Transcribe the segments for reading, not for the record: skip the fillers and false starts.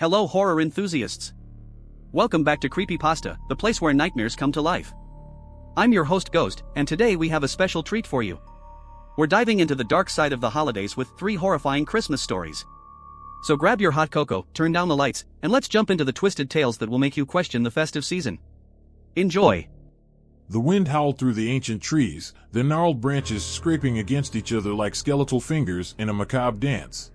Hello horror enthusiasts. Welcome back to Creepypasta, the place where nightmares come to life. I'm your host Ghost, and today we have a special treat for you. We're diving into the dark side of the holidays with 3 horrifying Christmas stories. So grab your hot cocoa, turn down the lights, and let's jump into the twisted tales that will make you question the festive season. Enjoy! The wind howled through the ancient trees, their gnarled branches scraping against each other like skeletal fingers in a macabre dance.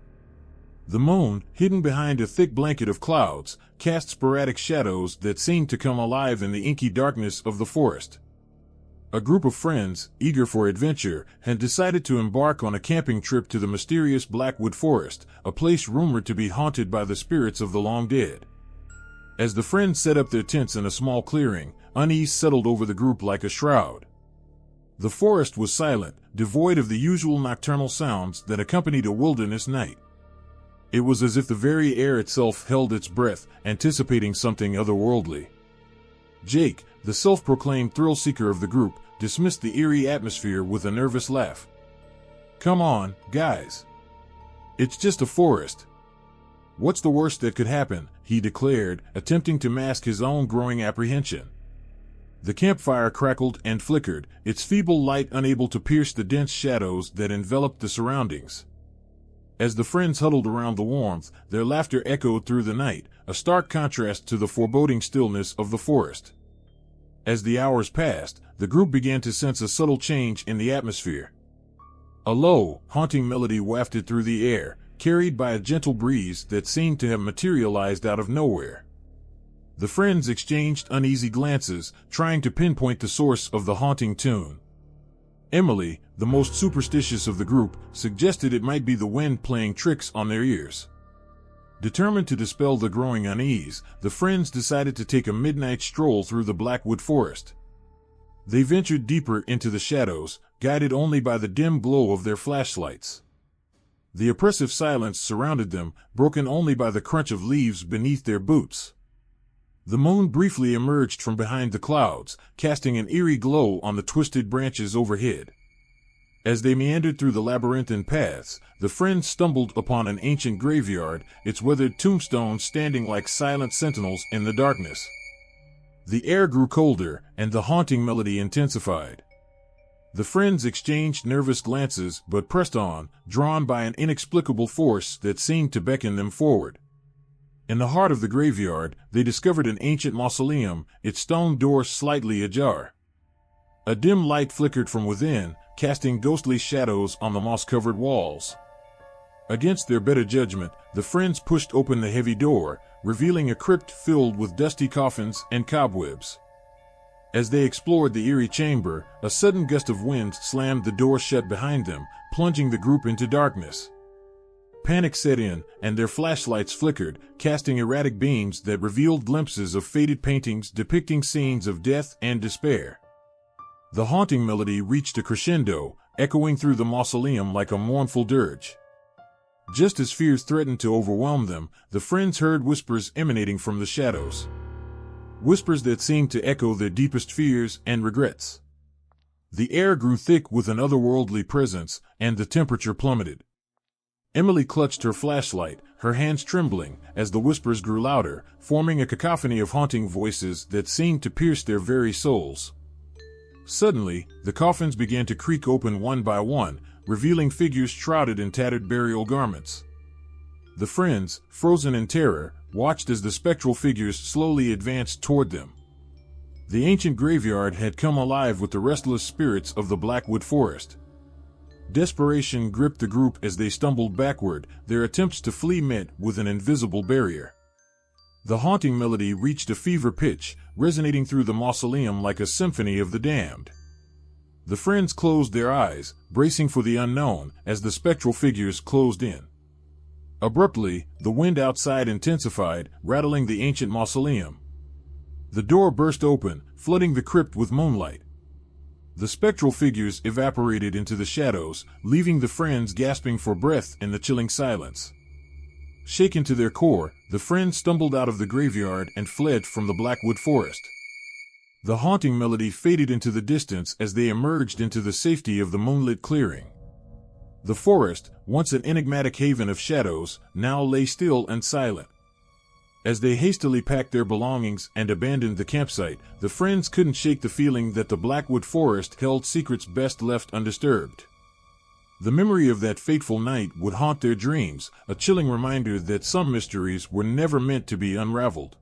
The moon, hidden behind a thick blanket of clouds, cast sporadic shadows that seemed to come alive in the inky darkness of the forest. A group of friends, eager for adventure, had decided to embark on a camping trip to the mysterious Blackwood Forest, a place rumored to be haunted by the spirits of the long dead. As the friends set up their tents in a small clearing, unease settled over the group like a shroud. The forest was silent, devoid of the usual nocturnal sounds that accompanied a wilderness night. It was as if the very air itself held its breath, anticipating something otherworldly. Jake, the self-proclaimed thrill-seeker of the group, dismissed the eerie atmosphere with a nervous laugh. "Come on, guys. It's just a forest. What's the worst that could happen?" he declared, attempting to mask his own growing apprehension. The campfire crackled and flickered, its feeble light unable to pierce the dense shadows that enveloped the surroundings. As the friends huddled around the warmth, their laughter echoed through the night, a stark contrast to the foreboding stillness of the forest. As the hours passed, the group began to sense a subtle change in the atmosphere. A low, haunting melody wafted through the air, carried by a gentle breeze that seemed to have materialized out of nowhere. The friends exchanged uneasy glances, trying to pinpoint the source of the haunting tune. Emily, the most superstitious of the group, suggested it might be the wind playing tricks on their ears. Determined to dispel the growing unease, the friends decided to take a midnight stroll through the Blackwood Forest. They ventured deeper into the shadows, guided only by the dim glow of their flashlights. The oppressive silence surrounded them, broken only by the crunch of leaves beneath their boots. The moon briefly emerged from behind the clouds, casting an eerie glow on the twisted branches overhead. As they meandered through the labyrinthine paths, the friends stumbled upon an ancient graveyard, its weathered tombstones standing like silent sentinels in the darkness. The air grew colder, and the haunting melody intensified. The friends exchanged nervous glances but pressed on, drawn by an inexplicable force that seemed to beckon them forward. In the heart of the graveyard, they discovered an ancient mausoleum, its stone doors slightly ajar. A dim light flickered from within, casting ghostly shadows on the moss-covered walls. Against their better judgment, the friends pushed open the heavy door, revealing a crypt filled with dusty coffins and cobwebs. As they explored the eerie chamber, a sudden gust of wind slammed the door shut behind them, plunging the group into darkness. Panic set in, and their flashlights flickered, casting erratic beams that revealed glimpses of faded paintings depicting scenes of death and despair. The haunting melody reached a crescendo, echoing through the mausoleum like a mournful dirge. Just as fears threatened to overwhelm them, the friends heard whispers emanating from the shadows. Whispers that seemed to echo their deepest fears and regrets. The air grew thick with an otherworldly presence, and the temperature plummeted. Emily clutched her flashlight, her hands trembling, as the whispers grew louder, forming a cacophony of haunting voices that seemed to pierce their very souls. Suddenly, the coffins began to creak open one by one, revealing figures shrouded in tattered burial garments. The friends, frozen in terror, watched as the spectral figures slowly advanced toward them. The ancient graveyard had come alive with the restless spirits of the Blackwood Forest. Desperation gripped the group as they stumbled backward, their attempts to flee met with an invisible barrier. The haunting melody reached a fever pitch, resonating through the mausoleum like a symphony of the damned. The friends closed their eyes, bracing for the unknown, as the spectral figures closed in. Abruptly, the wind outside intensified, rattling the ancient mausoleum. The door burst open, flooding the crypt with moonlight. The spectral figures evaporated into the shadows, leaving the friends gasping for breath in the chilling silence. Shaken to their core, the friends stumbled out of the graveyard and fled from the Blackwood Forest. The haunting melody faded into the distance as they emerged into the safety of the moonlit clearing. The forest, once an enigmatic haven of shadows, now lay still and silent. As they hastily packed their belongings and abandoned the campsite, the friends couldn't shake the feeling that the Blackwood Forest held secrets best left undisturbed. The memory of that fateful night would haunt their dreams, a chilling reminder that some mysteries were never meant to be unraveled.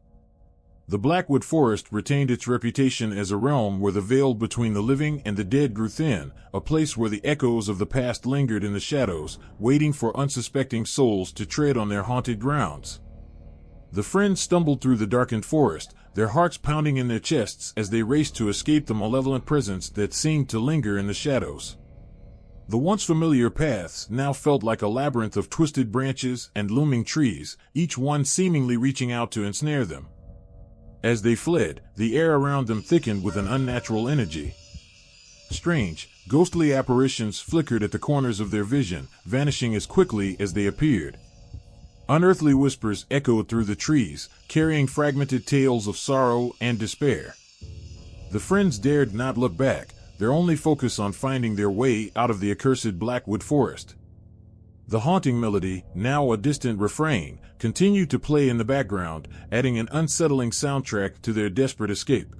The Blackwood Forest retained its reputation as a realm where the veil between the living and the dead grew thin, a place where the echoes of the past lingered in the shadows, waiting for unsuspecting souls to tread on their haunted grounds. The friends stumbled through the darkened forest, their hearts pounding in their chests as they raced to escape the malevolent presence that seemed to linger in the shadows. The once familiar paths now felt like a labyrinth of twisted branches and looming trees, each one seemingly reaching out to ensnare them. As they fled, the air around them thickened with an unnatural energy. Strange, ghostly apparitions flickered at the corners of their vision, vanishing as quickly as they appeared. Unearthly whispers echoed through the trees, carrying fragmented tales of sorrow and despair. The friends dared not look back, their only focus on finding their way out of the accursed Blackwood Forest. The haunting melody, now a distant refrain, continued to play in the background, adding an unsettling soundtrack to their desperate escape.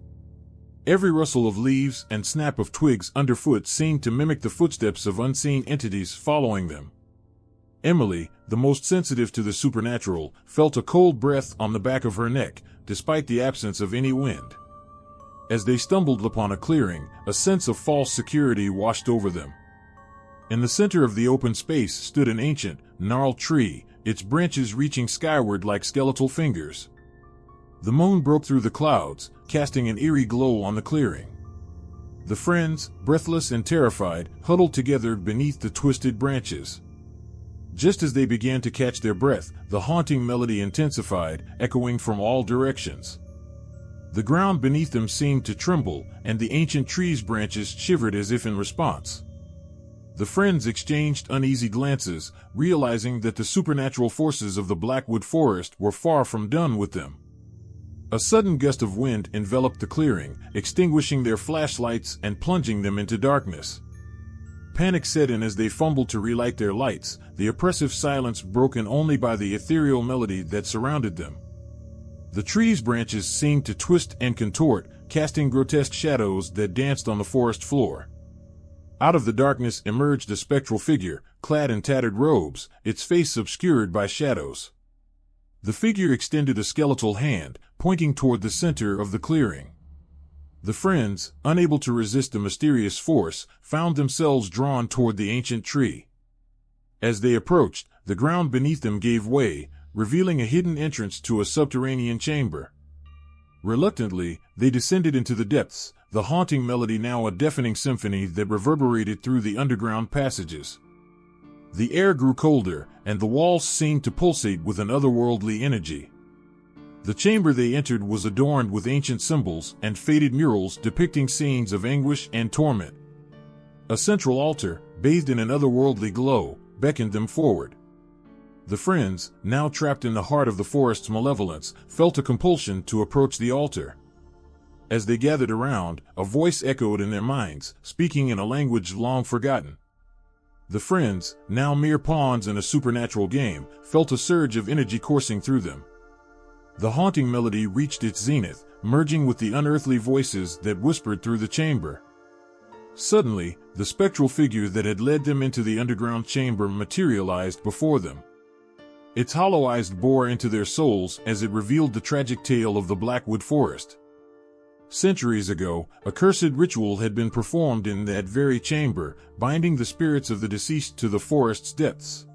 Every rustle of leaves and snap of twigs underfoot seemed to mimic the footsteps of unseen entities following them. Emily, the most sensitive to the supernatural, felt a cold breath on the back of her neck, despite the absence of any wind. As they stumbled upon a clearing, a sense of false security washed over them. In the center of the open space stood an ancient, gnarled tree, its branches reaching skyward like skeletal fingers. The moon broke through the clouds, casting an eerie glow on the clearing. The friends, breathless and terrified, huddled together beneath the twisted branches. Just as they began to catch their breath, the haunting melody intensified, echoing from all directions. The ground beneath them seemed to tremble, and the ancient tree's branches shivered as if in response. The friends exchanged uneasy glances, realizing that the supernatural forces of the Blackwood Forest were far from done with them. A sudden gust of wind enveloped the clearing, extinguishing their flashlights and plunging them into darkness. Panic set in as they fumbled to relight their lights, the oppressive silence broken only by the ethereal melody that surrounded them. The tree's branches seemed to twist and contort, casting grotesque shadows that danced on the forest floor. Out of the darkness emerged a spectral figure, clad in tattered robes, its face obscured by shadows. The figure extended a skeletal hand, pointing toward the center of the clearing. The friends, unable to resist the mysterious force, found themselves drawn toward the ancient tree. As they approached, the ground beneath them gave way, revealing a hidden entrance to a subterranean chamber. Reluctantly, they descended into the depths, the haunting melody now a deafening symphony that reverberated through the underground passages. The air grew colder, and the walls seemed to pulsate with an otherworldly energy. The chamber they entered was adorned with ancient symbols and faded murals depicting scenes of anguish and torment. A central altar, bathed in an otherworldly glow, beckoned them forward. The friends, now trapped in the heart of the forest's malevolence, felt a compulsion to approach the altar. As they gathered around, a voice echoed in their minds, speaking in a language long forgotten. The friends, now mere pawns in a supernatural game, felt a surge of energy coursing through them. The haunting melody reached its zenith, merging with the unearthly voices that whispered through the chamber. Suddenly, the spectral figure that had led them into the underground chamber materialized before them. Its hollow eyes bore into their souls as it revealed the tragic tale of the Blackwood Forest. Centuries ago, a cursed ritual had been performed in that very chamber, binding the spirits of the deceased to the forest's depths.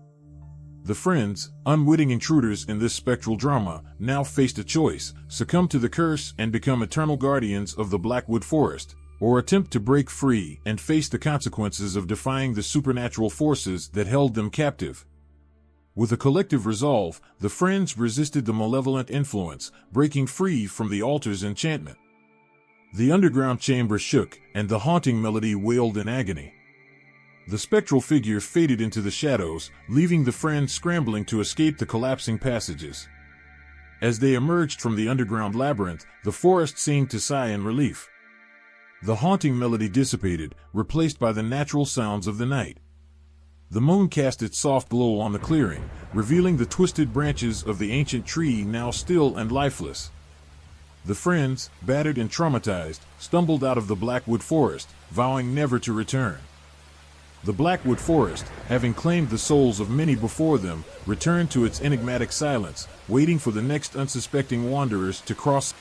The friends, unwitting intruders in this spectral drama, now faced a choice: succumb to the curse and become eternal guardians of the Blackwood Forest, or attempt to break free and face the consequences of defying the supernatural forces that held them captive. With a collective resolve, the friends resisted the malevolent influence, breaking free from the altar's enchantment. The underground chamber shook, and the haunting melody wailed in agony. The spectral figure faded into the shadows, leaving the friends scrambling to escape the collapsing passages. As they emerged from the underground labyrinth, the forest seemed to sigh in relief. The haunting melody dissipated, replaced by the natural sounds of the night. The moon cast its soft glow on the clearing, revealing the twisted branches of the ancient tree now still and lifeless. The friends, battered and traumatized, stumbled out of the Blackwood Forest, vowing never to return. The Blackwood Forest, having claimed the souls of many before them, returned to its enigmatic silence, waiting for the next unsuspecting wanderers to cross